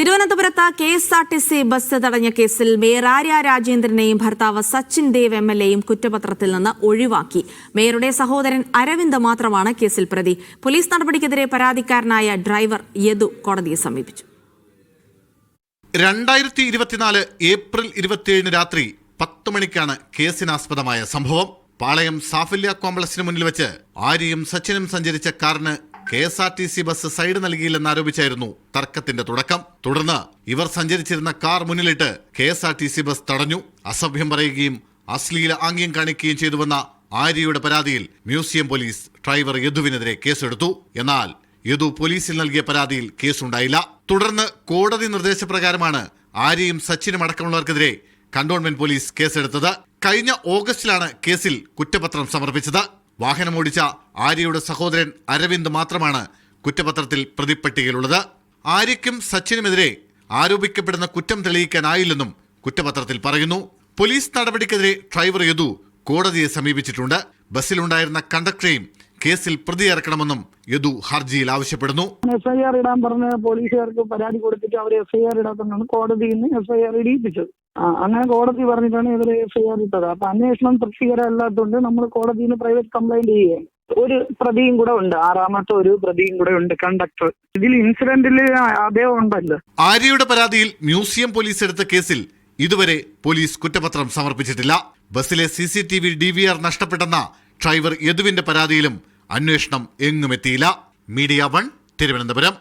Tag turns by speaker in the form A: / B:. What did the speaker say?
A: തിരുവനന്തപുരത്ത് KSRTC bus തടഞ്ഞ കേസിൽ മേയർ ആര്യ രാജേന്ദ്രനെയും ഭർത്താവ് സച്ചിൻ ദേവ് MLAയും കുറ്റപത്രത്തിൽ നിന്ന് ഒഴിവാക്കി. മേയറുടെ സഹോദരൻ അരവിന്ദ് മാത്രമാണ് കേസിൽ പ്രതി. പോലീസ് നടപടിക്കെതിരെ പരാതിക്കാരനായ ഡ്രൈവർ യദു കോടതിയെ സമീപിച്ചു.
B: 2024 ഏപ്രിൽ 27 രാത്രി 10 മണിക്കാണ് കേസിനാസ്പദമായ സംഭവം. പാളയം സാഫല്യ കോംപ്ലക്സിന് മുന്നിൽ വെച്ച് ആര്യയും സച്ചിനും സഞ്ചരിച്ച കാറിന് KSRTC ബസ് സൈഡ് നൽകിയില്ലെന്നാരോപിച്ചായിരുന്നു തർക്കത്തിന്റെ തുടക്കം. തുടർന്ന് ഇവർ സഞ്ചരിച്ചിരുന്ന കാർ മുന്നിലിട്ട് KSRTC ബസ് തടഞ്ഞു. അസഭ്യം പറയുകയും അശ്ലീല ആംഗ്യം കാണിക്കുകയും ചെയ്തുവെന്ന ആര്യയുടെ പരാതിയിൽ മ്യൂസിയം പോലീസ് ഡ്രൈവർ യദുവിനെതിരെ കേസെടുത്തു. എന്നാൽ യദു പോലീസിൽ നൽകിയ പരാതിയിൽ കേസുണ്ടായില്ല. തുടർന്ന് കോടതി നിർദ്ദേശപ്രകാരമാണ് ആര്യയും സച്ചിനും അടക്കമുള്ളവർക്കെതിരെ കന്റോൺമെന്റ് പോലീസ് കേസെടുത്തത്. കഴിഞ്ഞ ഓഗസ്റ്റിലാണ് കേസിൽ കുറ്റപത്രം സമർപ്പിച്ചത്. വാഹനമോടിച്ച ആര്യയുടെ സഹോദരൻ അരവിന്ദ് മാത്രമാണ് കുറ്റപത്രത്തിൽ പ്രതിപ്പട്ടികയിലുള്ളത്. ആര്യയ്ക്കും സച്ചിനുമെതിരെ ആരോപിക്കപ്പെടുന്ന കുറ്റം തെളിയിക്കാനായില്ലെന്നും കുറ്റപത്രത്തിൽ പറയുന്നു. പോലീസ് നടപടിക്കെതിരെ ഡ്രൈവർ യദു കോടതിയെ സമീപിച്ചിട്ടുണ്ട്. ബസ്സിലുണ്ടായിരുന്ന കണ്ടക്ടറെയും കേസിൽ പ്രതിയേർക്കണമെന്നും യദു ഹർജിയിൽ ആവശ്യപ്പെടുന്നു.
C: FIR ഇടാൻ പറഞ്ഞ പോലീസുകാർക്ക് പരാതി കൊടുത്തിട്ട് അവർ FIR ഇടാത്തതാണ് കോടതിയിൽ നിന്ന് FIR ഇടിയിപ്പിച്ചത്. അങ്ങനെ കോടതി പറഞ്ഞിട്ടാണ് ഇവര് FIR ഇട്ടത്. അപ്പൊ അന്വേഷണം തൃപ്തികരമല്ലാത്തതുകൊണ്ട് നമ്മൾ കോടതിയിൽ നിന്ന് പ്രൈവറ്റ് കംപ്ലൈന്റ് ചെയ്യുകയാണ്. ഒരു പ്രതിയും കൂടെ ഉണ്ട്, 6ാമത്തെ ഒരു പ്രതിയും കൂടെ ഉണ്ട്, കണ്ടക്ടർ. ഇതിൽ ഇൻസിഡന്റിൽ അദ്ദേഹം ഉണ്ടല്ലോ.
B: ആര്യയുടെ പരാതിയിൽ മ്യൂസിയം പോലീസ് എടുത്ത കേസിൽ ഇതുവരെ പോലീസ് കുറ്റപത്രം സമർപ്പിച്ചിട്ടില്ല. ബസ്സിലെ CCTV DVR നഷ്ടപ്പെട്ടെന്ന ഡ്രൈവർ യദുവിന്റെ പരാതിയിലും അന്വേഷണം എങ്ങുമെത്തിയില്ല. മീഡിയ 1 തിരുവനന്തപുരം.